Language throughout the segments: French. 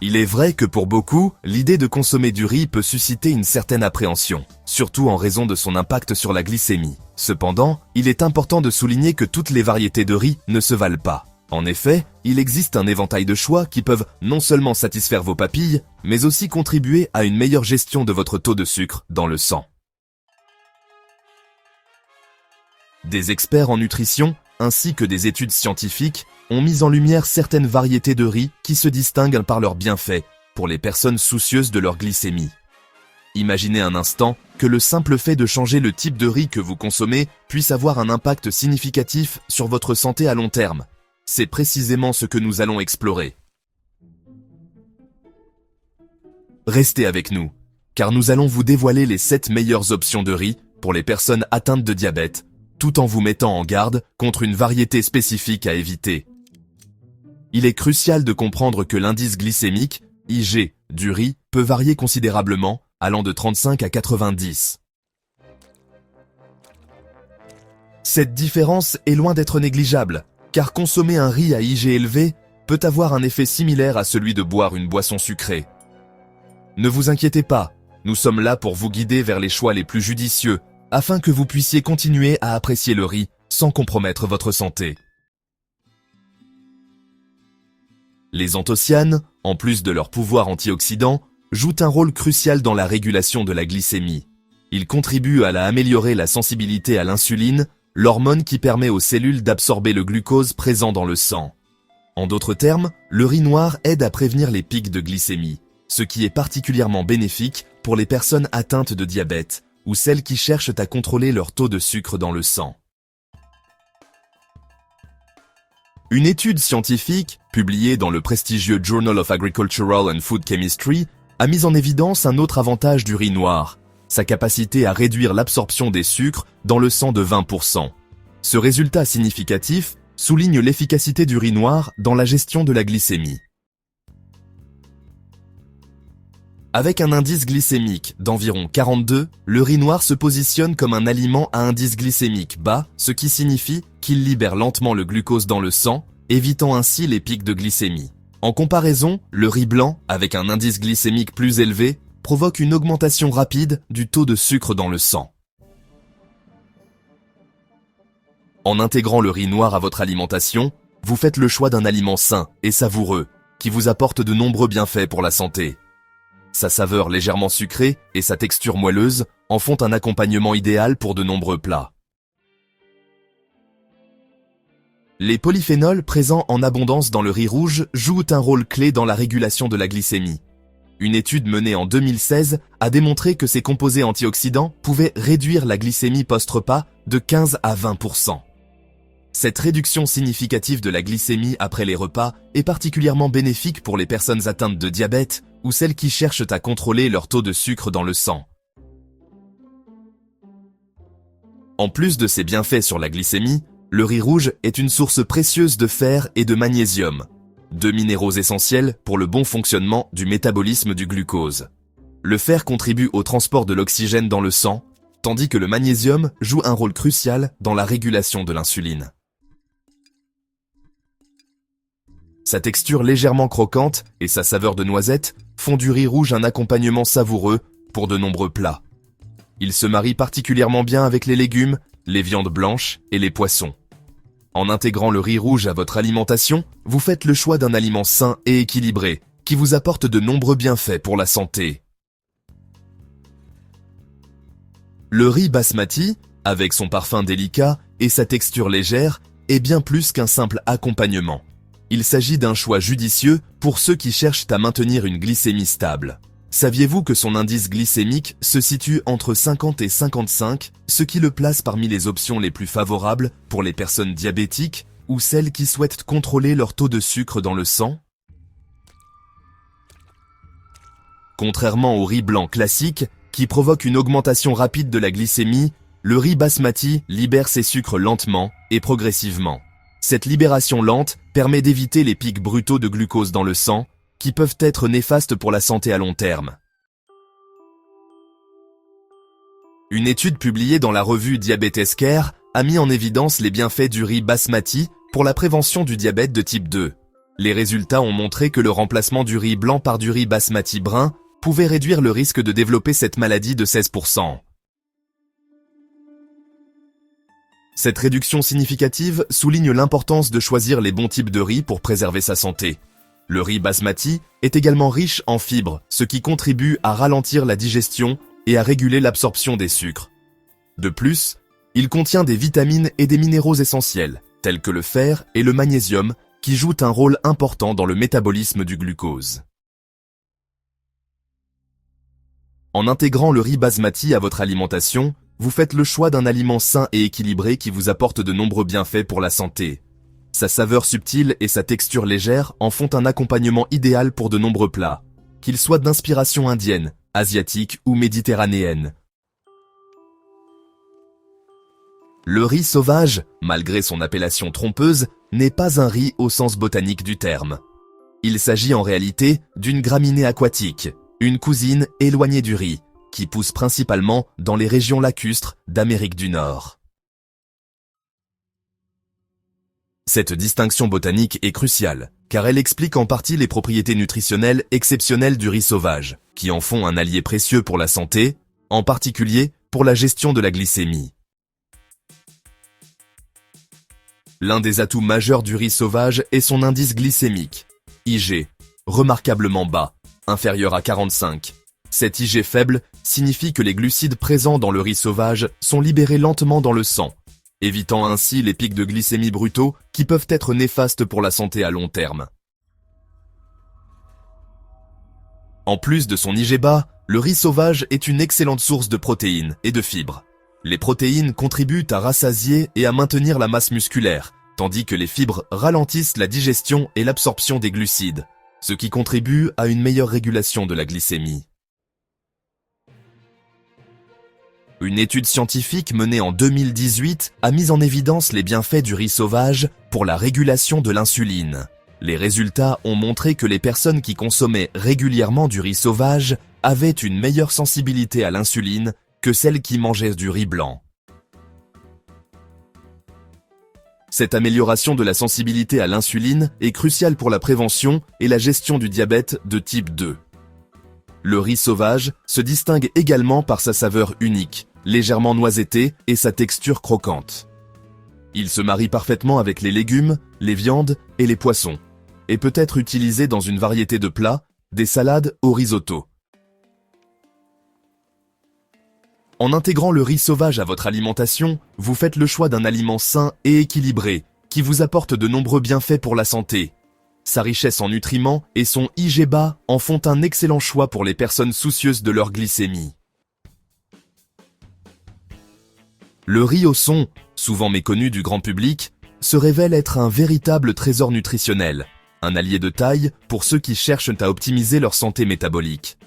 Il est vrai que pour beaucoup, l'idée de consommer du riz peut susciter une certaine appréhension, surtout en raison de son impact sur la glycémie. Cependant, il est important de souligner que toutes les variétés de riz ne se valent pas. En effet, il existe un éventail de choix qui peuvent non seulement satisfaire vos papilles, mais aussi contribuer à une meilleure gestion de votre taux de sucre dans le sang. Des experts en nutrition, ainsi que des études scientifiques, ont mis en lumière certaines variétés de riz qui se distinguent par leurs bienfaits pour les personnes soucieuses de leur glycémie. Imaginez un instant que le simple fait de changer le type de riz que vous consommez puisse avoir un impact significatif sur votre santé à long terme. C'est précisément ce que nous allons explorer. Restez avec nous, car nous allons vous dévoiler les 7 meilleures options de riz pour les personnes atteintes de diabète, tout en vous mettant en garde contre une variété spécifique à éviter. Il est crucial de comprendre que l'indice glycémique, IG, du riz peut varier considérablement, allant de 35 à 90. Cette différence est loin d'être négligeable, car consommer un riz à IG élevé peut avoir un effet similaire à celui de boire une boisson sucrée. Ne vous inquiétez pas, nous sommes là pour vous guider vers les choix les plus judicieux, afin que vous puissiez continuer à apprécier le riz sans compromettre votre santé. Les anthocyanes, en plus de leur pouvoir antioxydant, jouent un rôle crucial dans la régulation de la glycémie. Ils contribuent à améliorer la sensibilité à l'insuline, l'hormone qui permet aux cellules d'absorber le glucose présent dans le sang. En d'autres termes, le riz noir aide à prévenir les pics de glycémie, ce qui est particulièrement bénéfique pour les personnes atteintes de diabète ou celles qui cherchent à contrôler leur taux de sucre dans le sang. Une étude scientifique, publiée dans le prestigieux Journal of Agricultural and Food Chemistry, a mis en évidence un autre avantage du riz noir, sa capacité à réduire l'absorption des sucres dans le sang de 20%. Ce résultat significatif souligne l'efficacité du riz noir dans la gestion de la glycémie. Avec un indice glycémique d'environ 42, le riz noir se positionne comme un aliment à indice glycémique bas, ce qui signifie qu'il libère lentement le glucose dans le sang, évitant ainsi les pics de glycémie. En comparaison, le riz blanc, avec un indice glycémique plus élevé, provoque une augmentation rapide du taux de sucre dans le sang. En intégrant le riz noir à votre alimentation, vous faites le choix d'un aliment sain et savoureux, qui vous apporte de nombreux bienfaits pour la santé. Sa saveur légèrement sucrée et sa texture moelleuse en font un accompagnement idéal pour de nombreux plats. Les polyphénols présents en abondance dans le riz rouge jouent un rôle clé dans la régulation de la glycémie. Une étude menée en 2016 a démontré que ces composés antioxydants pouvaient réduire la glycémie post-repas de 15 à 20%. Cette réduction significative de la glycémie après les repas est particulièrement bénéfique pour les personnes atteintes de diabète ou celles qui cherchent à contrôler leur taux de sucre dans le sang. En plus de ses bienfaits sur la glycémie, le riz rouge est une source précieuse de fer et de magnésium, 2 minéraux essentiels pour le bon fonctionnement du métabolisme du glucose. Le fer contribue au transport de l'oxygène dans le sang, tandis que le magnésium joue un rôle crucial dans la régulation de l'insuline. Sa texture légèrement croquante et sa saveur de noisette font du riz rouge un accompagnement savoureux pour de nombreux plats. Il se marie particulièrement bien avec les légumes, les viandes blanches et les poissons. En intégrant le riz rouge à votre alimentation, vous faites le choix d'un aliment sain et équilibré qui vous apporte de nombreux bienfaits pour la santé. Le riz basmati, avec son parfum délicat et sa texture légère, est bien plus qu'un simple accompagnement. Il s'agit d'un choix judicieux pour ceux qui cherchent à maintenir une glycémie stable. Saviez-vous que son indice glycémique se situe entre 50 et 55, ce qui le place parmi les options les plus favorables pour les personnes diabétiques ou celles qui souhaitent contrôler leur taux de sucre dans le sang? Contrairement au riz blanc classique, qui provoque une augmentation rapide de la glycémie, le riz basmati libère ses sucres lentement et progressivement. Cette libération lente permet d'éviter les pics brutaux de glucose dans le sang, qui peuvent être néfastes pour la santé à long terme. Une étude publiée dans la revue Diabetes Care a mis en évidence les bienfaits du riz basmati pour la prévention du diabète de type 2. Les résultats ont montré que le remplacement du riz blanc par du riz basmati brun pouvait réduire le risque de développer cette maladie de 16%. Cette réduction significative souligne l'importance de choisir les bons types de riz pour préserver sa santé. Le riz basmati est également riche en fibres, ce qui contribue à ralentir la digestion et à réguler l'absorption des sucres. De plus, il contient des vitamines et des minéraux essentiels, tels que le fer et le magnésium, qui jouent un rôle important dans le métabolisme du glucose. En intégrant le riz basmati à votre alimentation, vous faites le choix d'un aliment sain et équilibré qui vous apporte de nombreux bienfaits pour la santé. Sa saveur subtile et sa texture légère en font un accompagnement idéal pour de nombreux plats, qu'ils soient d'inspiration indienne, asiatique ou méditerranéenne. Le riz sauvage, malgré son appellation trompeuse, n'est pas un riz au sens botanique du terme. Il s'agit en réalité d'une graminée aquatique, une cousine éloignée du riz, qui pousse principalement dans les régions lacustres d'Amérique du Nord. Cette distinction botanique est cruciale, car elle explique en partie les propriétés nutritionnelles exceptionnelles du riz sauvage, qui en font un allié précieux pour la santé, en particulier pour la gestion de la glycémie. L'un des atouts majeurs du riz sauvage est son indice glycémique, IG, remarquablement bas, inférieur à 45. Cet IG faible signifie que les glucides présents dans le riz sauvage sont libérés lentement dans le sang, évitant ainsi les pics de glycémie brutaux qui peuvent être néfastes pour la santé à long terme. En plus de son IG bas, le riz sauvage est une excellente source de protéines et de fibres. Les protéines contribuent à rassasier et à maintenir la masse musculaire, tandis que les fibres ralentissent la digestion et l'absorption des glucides, ce qui contribue à une meilleure régulation de la glycémie. Une étude scientifique menée en 2018 a mis en évidence les bienfaits du riz sauvage pour la régulation de l'insuline. Les résultats ont montré que les personnes qui consommaient régulièrement du riz sauvage avaient une meilleure sensibilité à l'insuline que celles qui mangeaient du riz blanc. Cette amélioration de la sensibilité à l'insuline est cruciale pour la prévention et la gestion du diabète de type 2. Le riz sauvage se distingue également par sa saveur unique, légèrement noisettée et sa texture croquante. Il se marie parfaitement avec les légumes, les viandes et les poissons, et peut être utilisé dans une variété de plats, des salades au risotto. En intégrant le riz sauvage à votre alimentation, vous faites le choix d'un aliment sain et équilibré, qui vous apporte de nombreux bienfaits pour la santé. Sa richesse en nutriments et son IG bas en font un excellent choix pour les personnes soucieuses de leur glycémie. Le riz au son, souvent méconnu du grand public, se révèle être un véritable trésor nutritionnel, un allié de taille pour ceux qui cherchent à optimiser leur santé métabolique.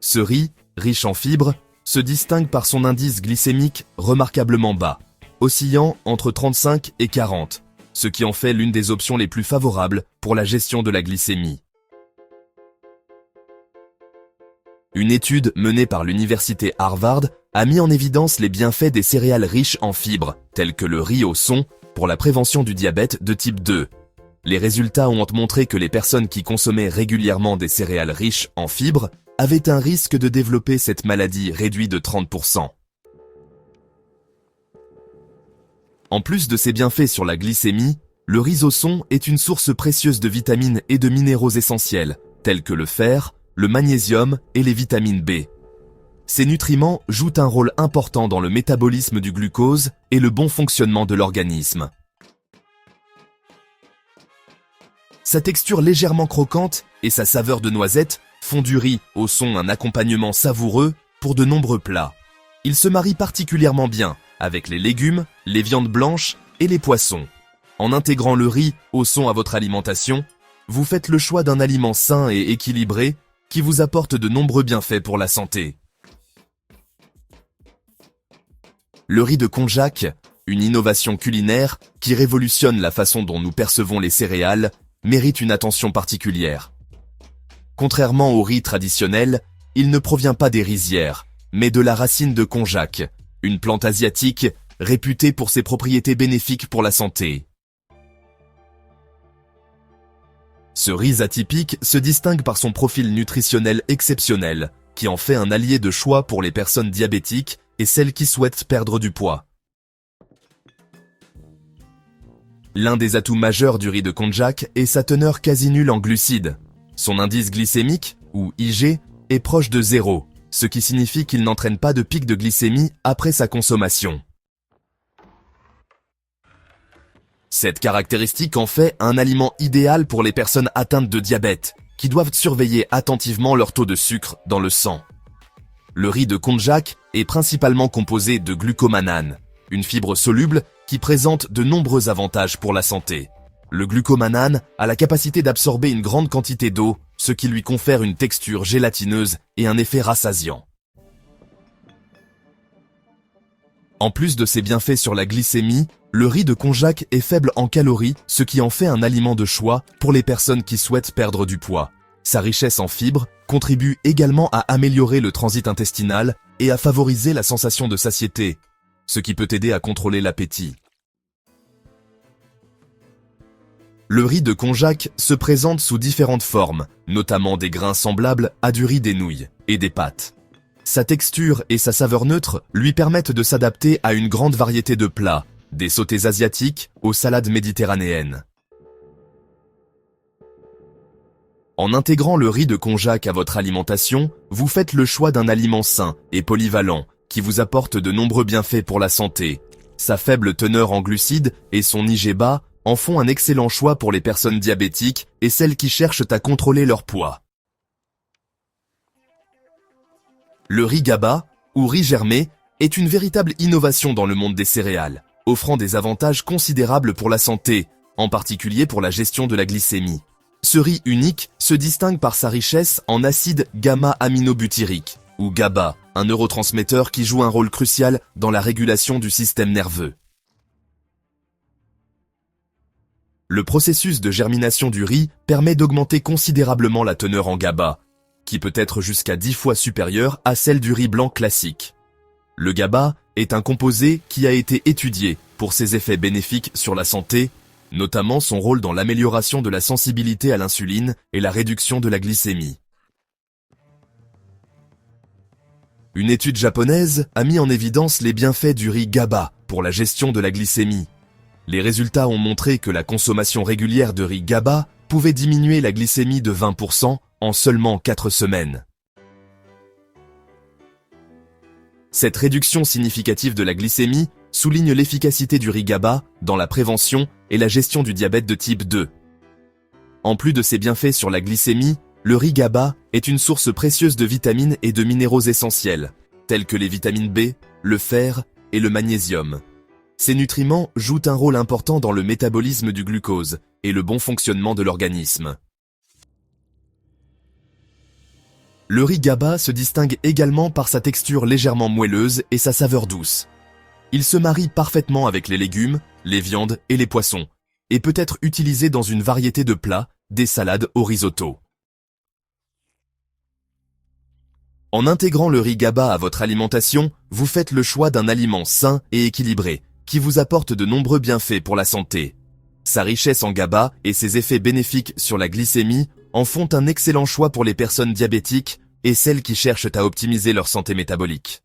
Ce riz, riche en fibres, se distingue par son indice glycémique remarquablement bas, oscillant entre 35 et 40, ce qui en fait l'une des options les plus favorables pour la gestion de la glycémie. Une étude menée par l'université Harvard a mis en évidence les bienfaits des céréales riches en fibres, telles que le riz au son, pour la prévention du diabète de type 2. Les résultats ont montré que les personnes qui consommaient régulièrement des céréales riches en fibres avaient un risque de développer cette maladie réduit de 30%. En plus de ses bienfaits sur la glycémie, le riz au son est une source précieuse de vitamines et de minéraux essentiels, tels que le fer, le magnésium et les vitamines B. Ces nutriments jouent un rôle important dans le métabolisme du glucose et le bon fonctionnement de l'organisme. Sa texture légèrement croquante et sa saveur de noisette font du riz au son un accompagnement savoureux pour de nombreux plats. Il se marie particulièrement bien avec les légumes, les viandes blanches et les poissons. En intégrant le riz au son à votre alimentation, vous faites le choix d'un aliment sain et équilibré qui vous apporte de nombreux bienfaits pour la santé. Le riz de konjac, une innovation culinaire qui révolutionne la façon dont nous percevons les céréales, mérite une attention particulière. Contrairement au riz traditionnel, il ne provient pas des rizières, mais de la racine de konjac, une plante asiatique réputée pour ses propriétés bénéfiques pour la santé. Ce riz atypique se distingue par son profil nutritionnel exceptionnel, qui en fait un allié de choix pour les personnes diabétiques et celles qui souhaitent perdre du poids. L'un des atouts majeurs du riz de konjac est sa teneur quasi nulle en glucides. Son indice glycémique, ou IG, est proche de 0, ce qui signifie qu'il n'entraîne pas de pic de glycémie après sa consommation. Cette caractéristique en fait un aliment idéal pour les personnes atteintes de diabète, qui doivent surveiller attentivement leur taux de sucre dans le sang. Le riz de konjac est principalement composé de glucomanane, une fibre soluble qui présente de nombreux avantages pour la santé. Le glucomanane a la capacité d'absorber une grande quantité d'eau, ce qui lui confère une texture gélatineuse et un effet rassasiant. En plus de ses bienfaits sur la glycémie, le riz de konjac est faible en calories, ce qui en fait un aliment de choix pour les personnes qui souhaitent perdre du poids. Sa richesse en fibres contribue également à améliorer le transit intestinal et à favoriser la sensation de satiété, ce qui peut aider à contrôler l'appétit. Le riz de konjac se présente sous différentes formes, notamment des grains semblables à du riz des nouilles et des pâtes. Sa texture et sa saveur neutre lui permettent de s'adapter à une grande variété de plats, des sautés asiatiques aux salades méditerranéennes. En intégrant le riz de konjac à votre alimentation, vous faites le choix d'un aliment sain et polyvalent qui vous apporte de nombreux bienfaits pour la santé. Sa faible teneur en glucides et son IG bas en font un excellent choix pour les personnes diabétiques et celles qui cherchent à contrôler leur poids. Le riz GABA, ou riz germé, est une véritable innovation dans le monde des céréales, offrant des avantages considérables pour la santé, en particulier pour la gestion de la glycémie. Ce riz unique se distingue par sa richesse en acide gamma-aminobutyrique, ou GABA, un neurotransmetteur qui joue un rôle crucial dans la régulation du système nerveux. Le processus de germination du riz permet d'augmenter considérablement la teneur en GABA, qui peut être jusqu'à 10 fois supérieure à celle du riz blanc classique. Le GABA est un composé qui a été étudié pour ses effets bénéfiques sur la santé, notamment son rôle dans l'amélioration de la sensibilité à l'insuline et la réduction de la glycémie. Une étude japonaise a mis en évidence les bienfaits du riz GABA pour la gestion de la glycémie. Les résultats ont montré que la consommation régulière de riz GABA pouvait diminuer la glycémie de 20% en seulement 4 semaines. Cette réduction significative de la glycémie souligne l'efficacité du riz GABA dans la prévention et la gestion du diabète de type 2. En plus de ses bienfaits sur la glycémie, le riz GABA est une source précieuse de vitamines et de minéraux essentiels, tels que les vitamines B, le fer et le magnésium. Ces nutriments jouent un rôle important dans le métabolisme du glucose et le bon fonctionnement de l'organisme. Le riz GABA se distingue également par sa texture légèrement moelleuse et sa saveur douce. Il se marie parfaitement avec les légumes, les viandes et les poissons, et peut être utilisé dans une variété de plats, des salades au risotto. En intégrant le riz GABA à votre alimentation, vous faites le choix d'un aliment sain et équilibré, qui vous apporte de nombreux bienfaits pour la santé. Sa richesse en GABA et ses effets bénéfiques sur la glycémie en font un excellent choix pour les personnes diabétiques et celles qui cherchent à optimiser leur santé métabolique.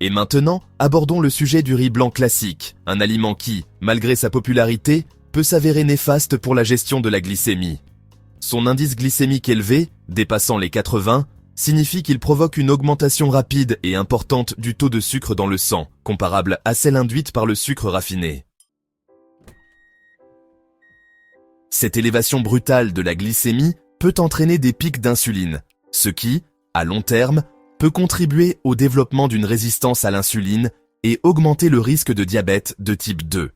Et maintenant, abordons le sujet du riz blanc classique, un aliment qui, malgré sa popularité, peut s'avérer néfaste pour la gestion de la glycémie. Son indice glycémique élevé, dépassant les 80, signifie qu'il provoque une augmentation rapide et importante du taux de sucre dans le sang, comparable à celle induite par le sucre raffiné. Cette élévation brutale de la glycémie peut entraîner des pics d'insuline, ce qui, à long terme, peut contribuer au développement d'une résistance à l'insuline et augmenter le risque de diabète de type 2.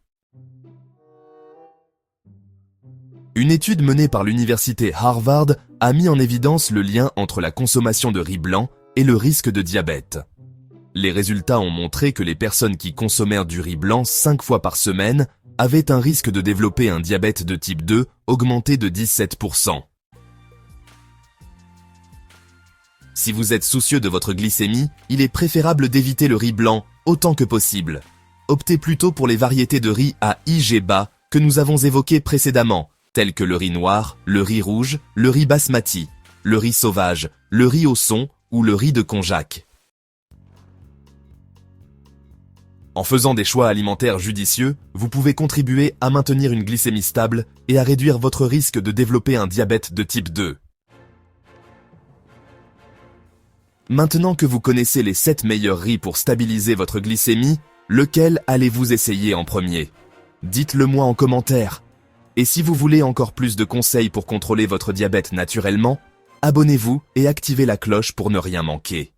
Une étude menée par l'université Harvard a mis en évidence le lien entre la consommation de riz blanc et le risque de diabète. Les résultats ont montré que les personnes qui consommèrent du riz blanc 5 fois par semaine avaient un risque de développer un diabète de type 2 augmenté de 17%. Si vous êtes soucieux de votre glycémie, il est préférable d'éviter le riz blanc autant que possible. Optez plutôt pour les variétés de riz à IG bas que nous avons évoqués précédemment, tels que le riz noir, le riz rouge, le riz basmati, le riz sauvage, le riz au son ou le riz de konjac. En faisant des choix alimentaires judicieux, vous pouvez contribuer à maintenir une glycémie stable et à réduire votre risque de développer un diabète de type 2. Maintenant que vous connaissez les 7 meilleurs riz pour stabiliser votre glycémie, lequel allez-vous essayer en premier? Dites-le moi en commentaire. Et si vous voulez encore plus de conseils pour contrôler votre diabète naturellement, abonnez-vous et activez la cloche pour ne rien manquer.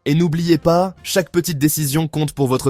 Et n'oubliez pas, chaque petite décision compte pour votre